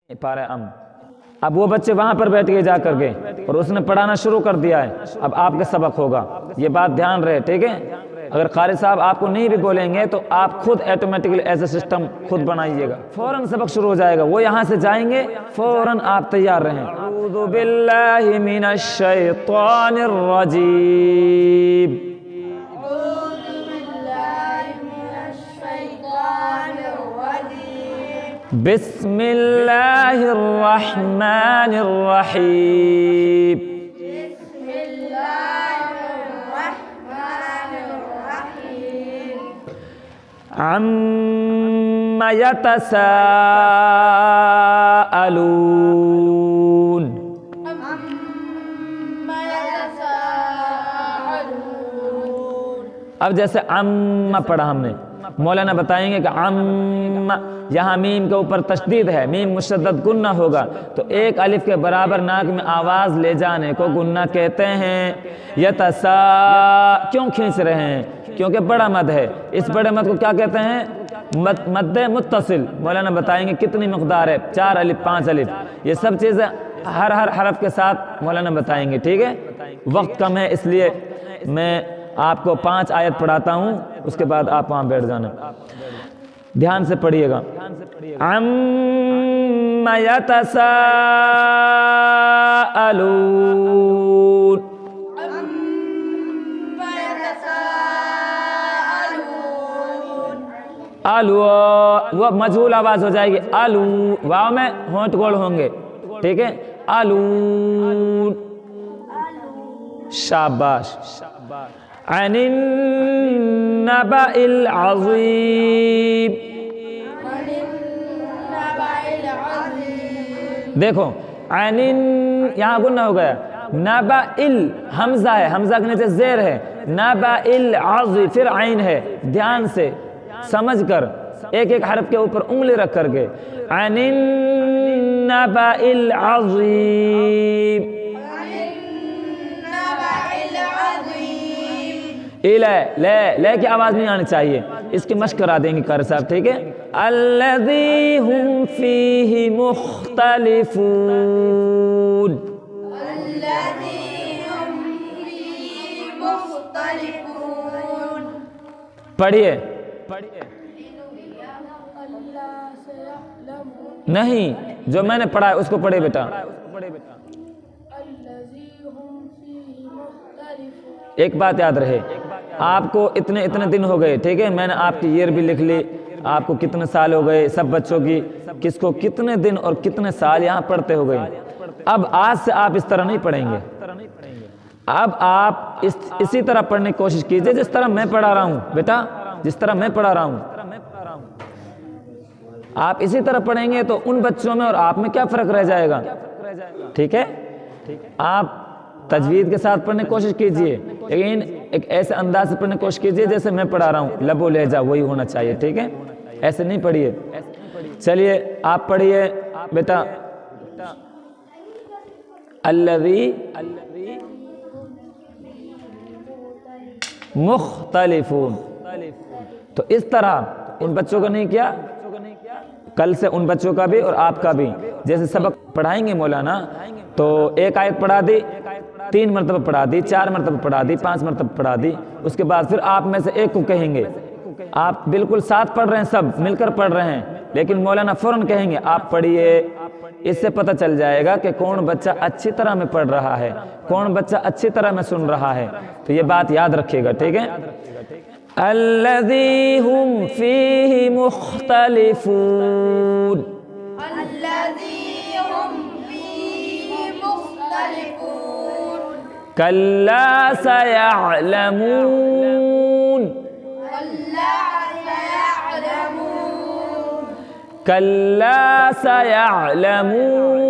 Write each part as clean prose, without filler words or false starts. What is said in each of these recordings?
پارہ اب وہ بچے وہاں پر بیٹھ گئے جا کر کے اور اس نے پڑھانا شروع کر دیا ہے، اب آپ کا سبق ہوگا، یہ بات دھیان رہے، ٹھیک ہے؟ اگر قاری صاحب آپ کو نہیں بھی بولیں گے تو آپ خود ایٹومیٹکلی ایسا سسٹم خود بنائیے گا، فوراً سبق شروع ہو جائے گا، وہ یہاں سے جائیں گے فوراً آپ تیار رہیں۔ اعوذ باللہ من الشیطان الرجیم، بسم اللہ الرحمن الرحیم، بسم اللہ الرحمن الرحیم، عم یتساءلون، عما یتساءلون۔ اب جیسے عم پڑھا ہم نے، مولانا بتائیں گے کہ عم، یہاں میم کے اوپر تشدید ہے، میم مشدد گنہ ہوگا، تو ایک الف کے برابر ناک میں آواز لے جانے کو گنہ کہتے ہیں۔ کیوں کھینچ رہے ہیں؟ کیونکہ بڑا مد ہے، اس بڑے مد کو کیا کہتے ہیں؟ مد متصل۔ مولانا بتائیں گے کتنی مقدار ہے، 4 الف 5 الف، یہ سب چیزیں ہر حرف کے ساتھ مولانا بتائیں گے، ٹھیک ہے؟ وقت کم ہے اس لیے میں آپ کو 5 آیت پڑھاتا ہوں، اس کے بعد آپ وہاں بیٹھ جانا، دھیان سے پڑھیے گا۔ عم یتساءلون، عما یتساءلون۔ الو، وہ مجہول آواز ہو جائے گی، الو، واو میں ہونٹ گوڑ ہوں گے، ٹھیک ہے؟ الون، شاباش۔ عن النبأ العظیم، عن النبأ العظیم۔ دیکھو عن، یہاں گنہ ہو گیا، نبأ ال، حمزہ ہے، حمزہ کے نیچے زیر ہے، نبأ العظیم، پھر عین ہے، دھیان سے سمجھ کر ایک ایک حرف کے اوپر انگلی رکھ کر کے، عن النبأ العظیم، لے کی آواز نہیں آنی چاہیے، اس کی مشق کرا دیں گے قاری صاحب، ٹھیک ہے؟ الذی ہم فیہ مختلفون، الذی ہم فیہ مختلفون۔ پڑھیے، اللہ سیعلم، نہیں جو میں نے پڑھا ہے اس کو پڑھے بیٹا۔ الذی ہم فیہ مختلفون۔ ایک بات یاد رہے، آپ کو اتنے دن ہو گئے، ٹھیک ہے؟ میں نے آپ کی ایئر بھی لکھ لی، آپ کو کتنے سال ہو گئے، سب بچوں کی کس کو کتنے دن اور کتنے سال یہاں پڑھتے ہو گئے۔ اب آج سے آپ اس طرح نہیں پڑھیں گے، اب آپ اسی طرح پڑھنے کی کوشش کیجئے جس طرح میں پڑھا رہا ہوں بیٹا، جس طرح میں پڑھا رہا ہوں آپ اسی طرح پڑھیں گے تو ان بچوں میں اور آپ میں کیا فرق رہ جائے گا، ٹھیک ہے؟ آپ تجوید کے ساتھ پڑھنے کی کوشش کیجئے، لیکن ایک ایسے انداز سے پڑھنے کی کوشش کیجئے جیسے میں پڑھا رہا ہوں، لب و لہجہ وہی ہونا چاہیے، ٹھیک ہے؟ ایسے نہیں پڑھیے۔ چلیے آپ پڑھیے بیٹا، الذی مختلفون، تو اس طرح ان بچوں کا نہیں کیا، کل سے ان بچوں کا بھی اور آپ کا بھی، جیسے سبق پڑھائیں گے مولانا تو ایک آیت پڑھا دی، 3 مرتبہ پڑھا دی، 4 مرتبہ پڑھا دی، 5 مرتبہ پڑھا دی، اس کے بعد پھر آپ میں سے ایک کو کہیں گے، آپ بالکل ساتھ پڑھ رہے ہیں، سب مل کر پڑھ رہے ہیں، لیکن مولانا فوراً کہیں گے آپ پڑھیے، اس سے پتہ چل جائے گا کہ کون بچہ اچھی طرح میں پڑھ رہا ہے، کون بچہ اچھی طرح میں سن رہا ہے، تو یہ بات یاد رکھیے گا، ٹھیک ہے؟ الذی ہم فیہ مختلفون، الذی ہم فیہ مختلفون۔ کلا سیعلمون، اللہ سیعلمون، کلا سیعلمون،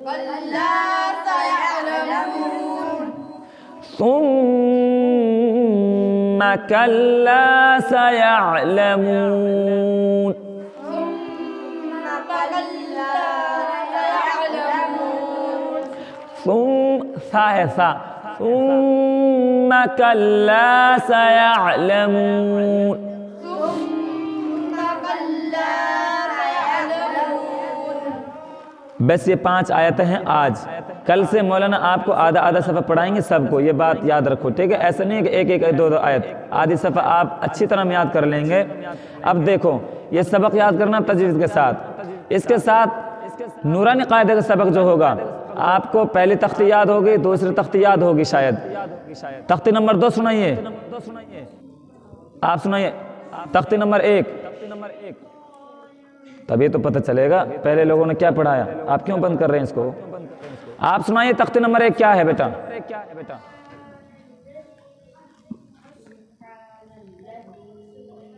اللہ سیعلمون، ثم کلا سیعلمون، ثم کلا سیعلمون، سا ہے سا، ثم کلا سیعلمون، ثم کلا سیعلمون، بس یہ 5 آیتیں ہیں آج. کل سے مولانا آپ کو آدھا آدھا صفحہ پڑھائیں گے سب کو, یہ بات یاد رکھو, ٹھیک ہے؟ ایسا نہیں ہے کہ ایک ایک دو آیت, آدھی صفحہ آپ اچھی طرح یاد کر لیں گے. اب دیکھو یہ سبق یاد کرنا تجوید کے ساتھ, اس کے ساتھ نورانی قاعدے کا سبق جو ہوگا آپ کو پہلی تختی یاد ہوگی, دوسری تختی یاد ہوگی شاید. تختی نمبر 2 سنائیے, آپ سنائیے تختی نمبر 1, تبھی تو پتہ چلے گا پہلے لوگوں نے کیا پڑھایا. آپ کیوں بند کر رہے ہیں اس کو؟ آپ سنائیے تختی نمبر 1 کیا ہے بیٹا؟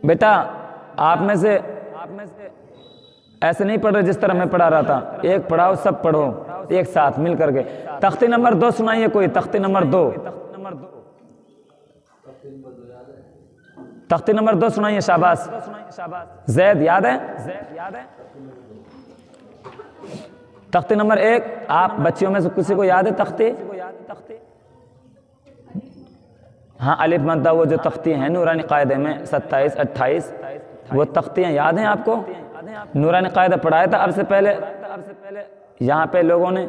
بیٹا آپ میں سے ایسے نہیں پڑھ رہے جس طرح میں پڑھا رہا تھا, ایک پڑھاؤ سب پڑھو ایک ساتھ مل کر کے. تختی نمبر 2 سنائیے کوئی, تختی نمبر 2, تختی نمبر 2 سنائیے. شاباش زید, یاد ہے؟ تختی نمبر 1 آپ بچیوں میں سے کسی کو یاد ہے تختی؟ ہاں الف مدہ وہ جو تختی ہیں نورانی قاعدے میں 27 28 وہ تختیاں یاد ہیں آپ کو؟ نورانی قاعدہ پڑھایا تھا اب سے پہلے یہاں پہ لوگوں نے.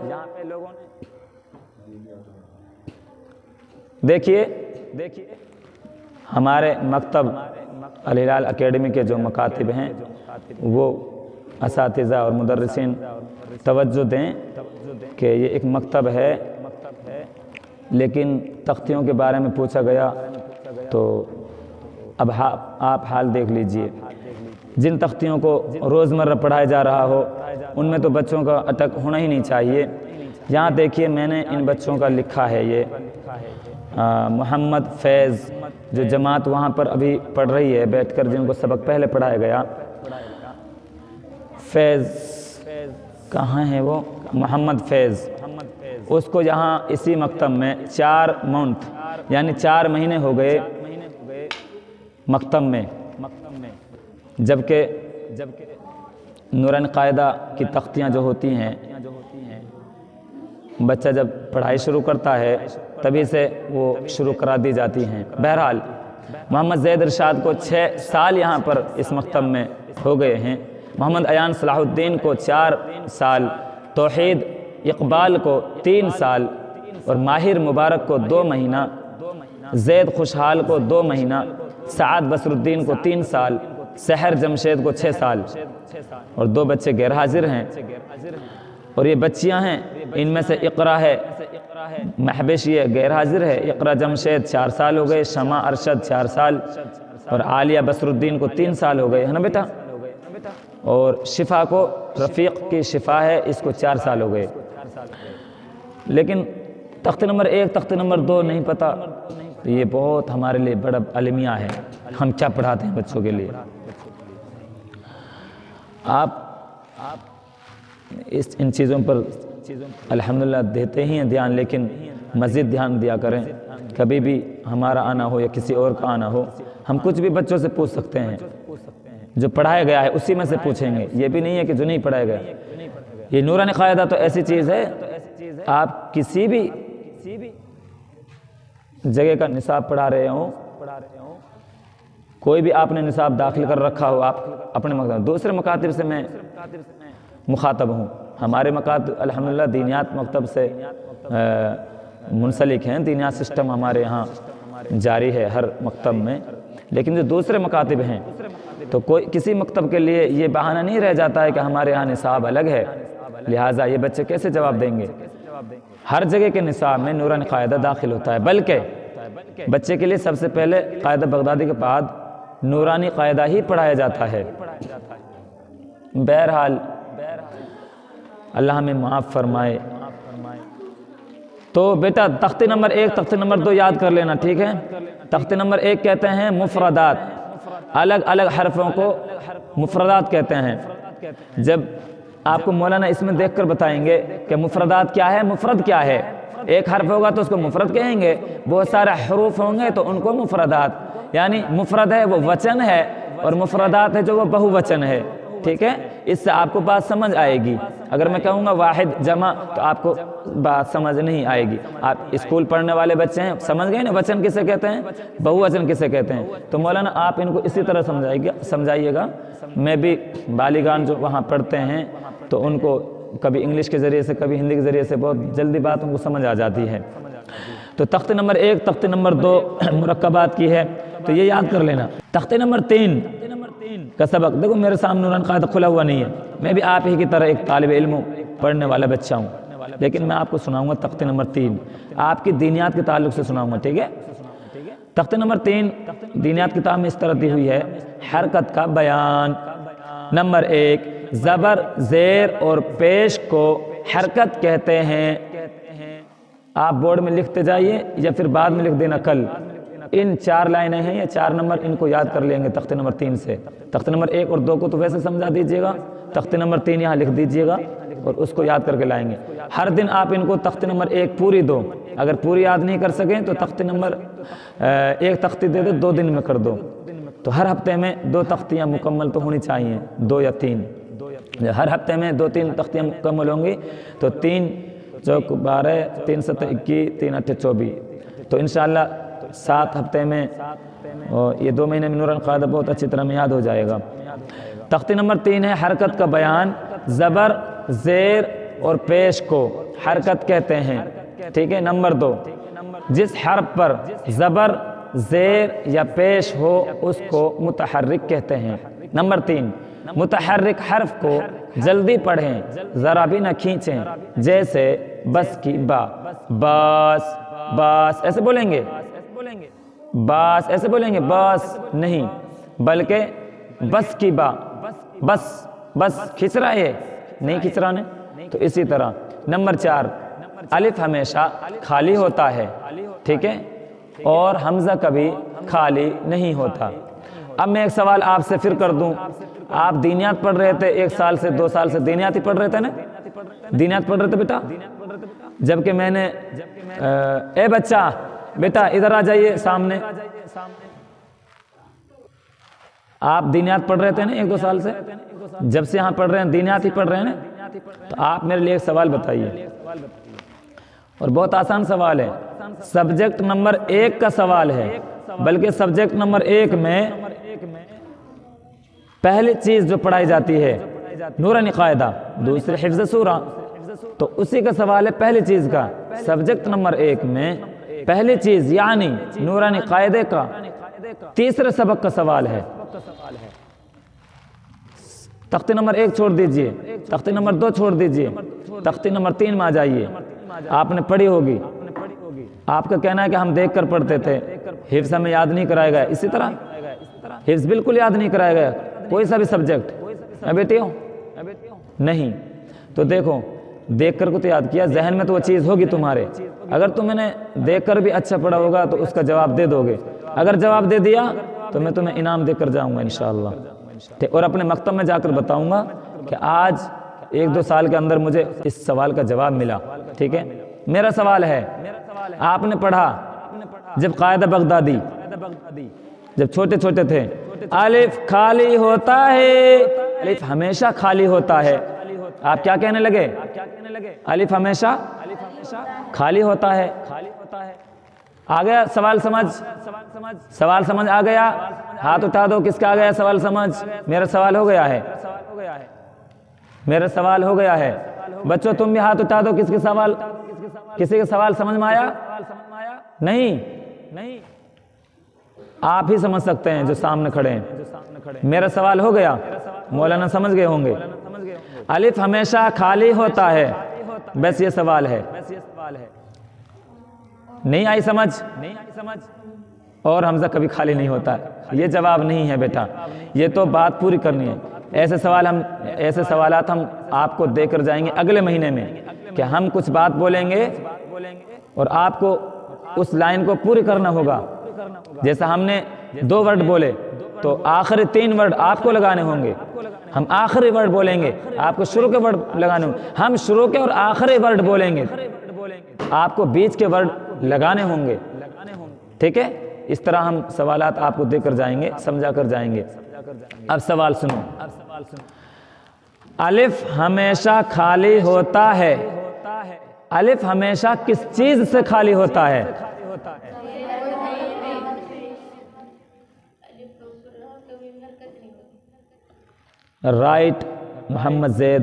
دیکھیے ہمارے مکتب الہلال اکیڈمی کے جو مکاتب ہیں وہ اساتذہ اور مدرسین توجہ دیں کہ یہ ایک مکتب ہے, لیکن تختیوں کے بارے میں پوچھا گیا تو اب آپ حال دیکھ لیجئے. جن تختیوں کو روزمرہ پڑھایا جا رہا ہو ان میں تو بچوں کا اٹک ہونا ہی نہیں چاہیے. یہاں دیکھیے میں نے ان بچوں کا لکھا ہے, یہ محمد فیض جو جماعت وہاں پر ابھی پڑھ رہی ہے بیٹھ کر, جن کو سبق پہلے پڑھایا گیا. فیض کہاں ہے وہ؟ محمد فیض, اس کو یہاں اسی مکتب میں 4 مونتھ یعنی 4 مہینے ہو گئے مکتب میں, جبکہ نورانی قاعدہ کی تختیاں جو ہوتی ہیں بچہ جب پڑھائی شروع کرتا ہے تبھی سے وہ شروع کرا دی جاتی ہیں. بہرحال محمد زید ارشاد کو 6 سال یہاں پر اس مکتب میں ہو گئے ہیں. محمد ایان صلاح الدین کو 4 سال, توحید اقبال کو 3 سال اور ماہر مبارک کو 2 مہینہ, زید خوشحال کو 2 مہینہ, سعد بصر الدین کو 3 سال, سحر جمشید کو 6 سال اور 2 بچے غیر حاضر ہیں. اور یہ بچیاں ہیں, ان میں سے اقرا ہے محبش یہ غیر حاضر ہے, اقرا جمشید 4 سال ہو گئے, شمع ارشد 4 سال اور عالیہ بصر الدین کو 3 سال ہو گئے, ہے نا بیٹا؟ اور شفا کو, رفیق کی شفا ہے, اس کو 4 سال ہو گئے. لیکن تخت نمبر 1 تخت نمبر 2 نہیں پتہ, تو یہ بہت ہمارے لیے بڑا المیہ ہے. ہم کیا پڑھاتے ہیں بچوں کے لیے؟ آپ ان چیزوں پر الحمدللہ دیتے ہی ہیں دھیان, لیکن مزید دھیان دیا کریں. کبھی بھی ہمارا آنا ہو یا کسی اور کا آنا ہو, ہم کچھ بھی بچوں سے پوچھ سکتے ہیں, جو پڑھایا گیا ہے اسی میں سے پوچھیں گے. یہ بھی نہیں ہے کہ جو نہیں پڑھایا گیا. یہ نورانی قاعدہ تو ایسی چیز ہے, آپ کسی بھی جگہ کا نصاب پڑھا رہے ہوں, کوئی بھی آپ نے نصاب داخل کر رکھا ہو, آپ اپنے مکتب, دوسرے مکاتب سے میں مخاطب ہوں. ہمارے مکاتب الحمدللہ دینیات مکتب سے منسلک ہیں, دینیات سسٹم ہمارے یہاں جاری ہے ہر مکتب میں. لیکن جو دوسرے مکاتب ہیں تو کوئی کسی مکتب کے لیے یہ بہانہ نہیں رہ جاتا ہے کہ ہمارے یہاں نصاب الگ ہے, لہٰذا یہ بچے کیسے جواب دیں گے. ہر جگہ کے نصاب میں نورانی قاعدہ داخل ہوتا ہے, بلکہ بچے کے لیے سب سے پہلے قاعدہ بغدادی کے بعد نورانی قاعدہ ہی پڑھایا جاتا ہے. بہرحال اللہ ہمیں معاف فرمائے. تو بیٹا تختی نمبر 1 تختی نمبر 2 یاد کر لینا, ٹھیک ہے؟ تختی نمبر 1 کہتے ہیں مفردات, الگ الگ حرفوں کو مفردات کہتے ہیں. جب آپ کو مولانا اس میں دیکھ کر بتائیں گے کہ مفردات کیا ہے, مفرد کیا ہے. ایک حرف ہوگا تو اس کو مفرد کہیں گے, بہت سارے حروف ہوں گے تو ان کو مفردات, یعنی مفرد ہے وہ وچن ہے اور مفردات ہے جو وہ بہو وچن ہے. ٹھیک ہے, اس سے آپ کو بات سمجھ آئے گی. اگر میں کہوں گا واحد جمع تو آپ کو بات سمجھ نہیں آئے گی. آپ اسکول پڑھنے والے بچے ہیں, سمجھ گئے نا وچن کسے کہتے ہیں, بہو وچن کسے کہتے ہیں. تو مولانا آپ ان کو اسی طرح سمجھائیے گا. میں بھی بالغان جو وہاں پڑھتے ہیں تو ان کو کبھی انگلش کے ذریعے سے کبھی ہندی کے ذریعے سے بہت جلدی بات ان کو سمجھ آ جاتی ہے۔ تو تختے نمبر 1 تختے نمبر 2 مرکبات کی ہے، تو یہ یاد کر لینا۔ تختے نمبر 3 کا سبق دیکھو میرے سامنے نورانی قاعدہ کھلا ہوا نہیں ہے، میں بھی آپ ہی کی طرح ایک طالب علم ہوں، پڑھنے والا بچہ ہوں، لیکن میں آپ کو سناؤں گا تختے نمبر 3 آپ کی دینیات کے تعلق سے سناؤں گا، ٹھیک ہے؟ تختے نمبر 3 دینیات کتاب میں اس طرح دی ہوئی ہے، حرکت کا بیان۔ نمبر 1 زبر زیر اور پیش کو حرکت کہتے ہیں۔ آپ بورڈ میں لکھتے جائیے یا پھر بعد میں لکھ دینا کل، ان 4 لائنیں ہیں یا 4 نمبر، ان کو یاد کر لیں گے تختے نمبر 3 سے۔ تختے نمبر 1 اور 2 کو تو ویسے سمجھا دیجئے گا، تختے نمبر 3 یہاں لکھ دیجئے گا اور اس کو یاد کر کے لائیں گے۔ ہر دن آپ ان کو تختے نمبر 1 پوری دو، اگر پوری یاد نہیں کر سکیں تو تختے نمبر 1 تختی دے دو، 2 دن میں کر دو۔ تو ہر ہفتے میں 2 تختیاں مکمل تو ہونی چاہیے، 2 یا 3۔ ہر ہفتے میں 2-3 تختیاں مکمل ہوں گی تو 3 چوک 12 3 7 21 3 8 24، تو انشاءاللہ 7 ہفتے میں اور یہ 2 مہینے میں نورانی قاعدہ بہت اچھی طرح میں یاد ہو جائے گا۔ تختی نمبر 3 ہے حرکت کا بیان۔ زبر زیر اور پیش کو حرکت کہتے ہیں، ٹھیک ہے؟ نمبر 2 جس حرف پر زبر زیر یا پیش ہو اس کو متحرک کہتے ہیں۔ نمبر 3 متحرک حرف کو جلدی پڑھیں، ذرا بھی نہ کھینچیں، جیسے بس کی با، باس باس ایسے بولیں گے، باس ایسے بولیں گے، باس نہیں بلکہ بس کی با، بس بس کھچ رہا ہے نہیں کھچ رہا نے، تو اسی طرح۔ نمبر 4 الف ہمیشہ خالی ہوتا ہے، ٹھیک ہے؟ اور حمزہ کبھی خالی نہیں ہوتا۔ اب میں ایک سوال آپ سے پھر کر دوں، آپ دینیات پڑھ رہے تھے 1 سال سے 2 سال سے دینیات ہی پڑھ رہے تھے نا؟ دینیات پڑھ رہے تھے بیٹا؟ جبکہ میں نے اے بچہ بیٹا ادھر آ جائیے سامنے، آپ دینیات پڑھ رہے تھے نا 1-2 سال سے؟ جب سے یہاں پڑھ رہے ہیں دینیات ہی پڑھ رہے ہیں نا؟ تو آپ میرے لیے ایک سوال بتائیے، اور بہت آسان سوال ہے، سبجیکٹ نمبر 1 کا سوال ہے، بلکہ سبجیکٹ نمبر 1 میں پہلی چیز جو پڑھائی جاتی ہے نورانی قاعدہ، دوسری حفظ سورہ، تو اسی کا سوال ہے پہلی چیز کا۔ سبجیکٹ نمبر 1 میں پہلی چیز یعنی نورانی قاعدے کا تیسرے سبق کا سوال ہے۔ تختی نمبر 1 چھوڑ دیجئے، تختی نمبر 2 چھوڑ دیجئے، تختی نمبر 3 میں آ جائیے۔ آپ نے پڑھی ہوگی، آپ کا کہنا ہے کہ ہم دیکھ کر پڑھتے تھے، حفظ ہمیں یاد نہیں کرایا گیا، اسی طرح حفظ بالکل یاد نہیں کرایا گیا کوئی سا بھی سبجیکٹ، میں بیٹی ہوں نہیں، تو دیکھو دیکھ کر کو تو یاد کیا، ذہن میں تو وہ چیز ہوگی تمہارے، اگر تم نے دیکھ کر بھی اچھا پڑھا ہوگا تو اس کا جواب دے دو گے، اگر جواب دے دیا تو میں تمہیں انعام دے کر جاؤں گا انشاءاللہ، اور اپنے مکتب میں جا کر بتاؤں گا کہ آج 1-2 سال کے اندر مجھے اس سوال کا جواب ملا، ٹھیک ہے؟ میرا سوال ہے، آپ نے پڑھا جب قاعدہ بغدادی جب چھوٹے چھوٹے تھے، الف خالی ہوتا ہے، الف ہمیشہ خالی ہوتا ہے، آپ کیا کہنے لگے؟ الف ہمیشہ خالی ہوتا ہے۔ آ گیا سوال سمجھ؟ سوال سمجھ آ گیا؟ ہاتھ اٹھا دو کس کا آ گیا سوال سمجھ؟ میرا سوال ہو گیا ہے، میرا سوال ہو گیا ہے۔ بچوں تم بھی ہاتھ اٹھا دو، کس کے سوال، کسی کا سوال سمجھ میں آیا؟ نہیں، آپ ہی سمجھ سکتے ہیں جو سامنے کھڑے ہیں۔ میرا سوال ہو گیا، مولانا سمجھ گئے ہوں گے، الف ہمیشہ خالی ہوتا ہے، بس یہ سوال ہے، نہیں آئی سمجھ؟ اور حمزہ کبھی خالی نہیں ہوتا، یہ جواب نہیں ہے بیٹا، یہ تو بات پوری کرنی ہے۔ ایسے سوالات ہم آپ کو دے کر جائیں گے اگلے مہینے میں، کہ ہم کچھ بات بولیں گے اور آپ کو اس لائن کو پوری کرنا ہوگا۔ جیسا ہم نے 2 ورڈ بولے تو آخری 3 ورڈ آپ کو لگانے ہوں گے، ہم آخری ورڈ بولیں گے، آپ کو شروع کے ورڈ لگانے ہوں گے، ہم شروع کے اور آخری ورڈ بولیں گے، آپ کو بیچ کے ورڈ لگانے ہوں گے، ٹھیک ہے؟ اس طرح ہم سوالات آپ کو دے کر جائیں گے، سمجھا کر جائیں گے۔ اب سوال سنو، الف ہمیشہ خالی ہوتا ہے، الف ہمیشہ کس چیز سے خالی ہوتا ہے؟ رائٹ محمد زید،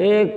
1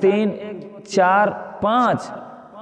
3 4 5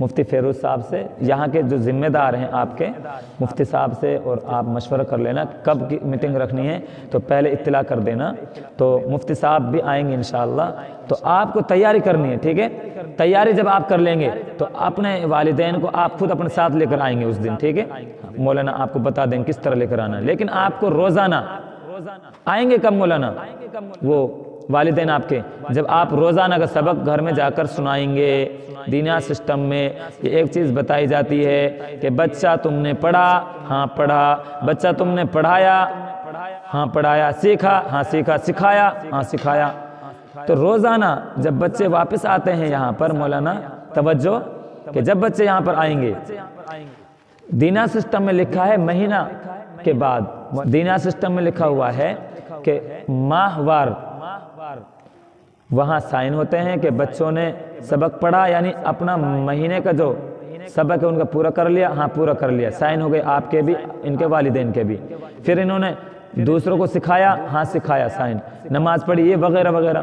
مفتی فیروز صاحب سے، یہاں کے جو ذمہ دار ہیں آپ کے مفتی صاحب سے، اور آپ مشورہ کر لینا کب کی میٹنگ رکھنی ہے، تو پہلے اطلاع کر دینا، تو مفتی صاحب بھی آئیں گے انشاءاللہ۔ تو آپ کو تیاری کرنی ہے، ٹھیک ہے؟ تیاری جب آپ کر لیں گے تو اپنے والدین کو آپ خود اپنے ساتھ لے کر آئیں گے اس دن، ٹھیک ہے؟ مولانا آپ کو بتا دیں کس طرح لے کر آنا ہے، لیکن آپ کو روزانہ آئیں گے کب مولانا؟ وہ والدین آپ کے جب آپ روزانہ کا سبق گھر میں جا کر سنائیں گے۔ دینیا سسٹم میں یہ ایک چیز بتائی جاتی ہے کہ بچہ تم نے پڑھا، ہاں پڑھا، بچہ تم نے پڑھایا، ہاں پڑھایا، سیکھا، ہاں سیکھا، سکھایا، ہاں سکھایا۔ تو روزانہ جب بچے واپس آتے ہیں یہاں پر مولانا توجہ کہ جب بچے یہاں پر آئیں گے، دینیا سسٹم میں لکھا ہے مہینہ کے بعد، دینیا سسٹم میں لکھا ہوا ہے کہ ماہ وار وہاں سائن ہوتے ہیں کہ بچوں نے سبق پڑھا، یعنی اپنا مہینے کا جو سبق ہے ان کا پورا کر لیا، ہاں پورا کر لیا، سائن ہو گئے آپ کے بھی، ان کے والدین کے بھی۔ پھر انہوں نے دوسروں کو سکھایا، ہاں سکھایا، سائن، نماز پڑھی، یہ وغیرہ وغیرہ۔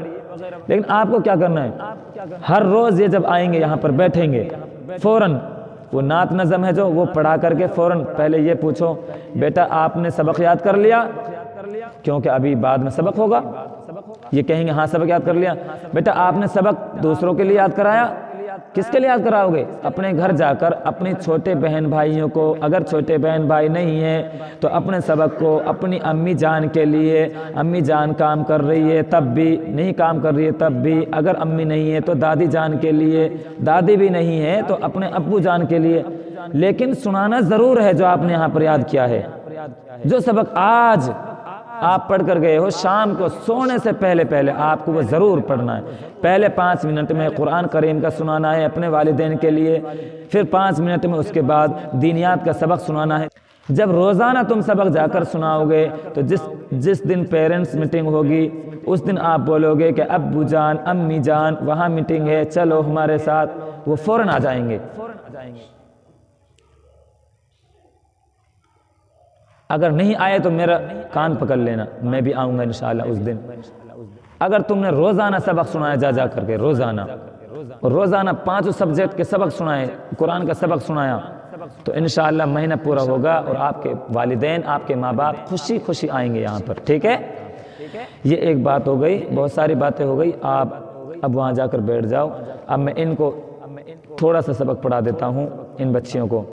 لیکن آپ کو کیا کرنا ہے؟ ہر روز یہ جب آئیں گے یہاں پر بیٹھیں گے، فوراً وہ نعت نظم ہے جو وہ پڑھا کر کے فوراً پہلے یہ پوچھو بیٹا آپ نے سبق یاد کر لیا؟ کیونکہ ابھی بعد میں سبق ہوگا، یہ کہیں گے ہاں سبق یاد کر لیا۔ بیٹا آپ نے سبق دوسروں کے لیے یاد کرایا؟ کس کے لیے یاد کراؤ گے؟ اپنے گھر جا کر اپنی چھوٹے بہن بھائیوں کو، اگر چھوٹے بہن بھائی نہیں ہیں تو اپنے سبق کو اپنی امی جان کے لیے، امی جان کام کر رہی ہے تب بھی، نہیں کام کر رہی ہے تب بھی، اگر امی نہیں ہے تو دادی جان کے لیے، دادی بھی نہیں ہے تو اپنے ابو جان کے لیے، لیکن سنانا ضرور ہے جو آپ نے یہاں پر یاد کیا ہے۔ جو سبق آج آپ پڑھ کر گئے ہو، شام کو سونے سے پہلے آپ کو وہ ضرور پڑھنا ہے۔ پہلے 5 منٹ میں قرآن کریم کا سنانا ہے اپنے والدین کے لیے، پھر 5 منٹ میں اس کے بعد دینیات کا سبق سنانا ہے۔ جب روزانہ تم سبق جا کر سناؤ گے تو جس دن پیرنٹس میٹنگ ہوگی اس دن آپ بولو گے کہ ابو جان، امی جان وہاں میٹنگ ہے، چلو ہمارے ساتھ، وہ فوراً آ جائیں گے۔ اگر نہیں آئے تو میرا کان پکڑ لینا، میں بھی آؤں گا انشاءاللہ اس دن۔ اگر تم نے روزانہ سبق سنایا جا کر کے، روزانہ 5 سبجیکٹ کے سبق سنائے، قرآن کا سبق سنایا، تو انشاءاللہ مہینہ پورا ہوگا اور آپ کے والدین، آپ کے ماں باپ خوشی خوشی آئیں گے یہاں پر، ٹھیک ہے؟ یہ ایک بات ہو گئی، بہت ساری باتیں ہو گئی، آپ اب وہاں جا کر بیٹھ جاؤ۔ اب میں ان کو تھوڑا سا سبق پڑھا دیتا ہوں ان بچیوں کو۔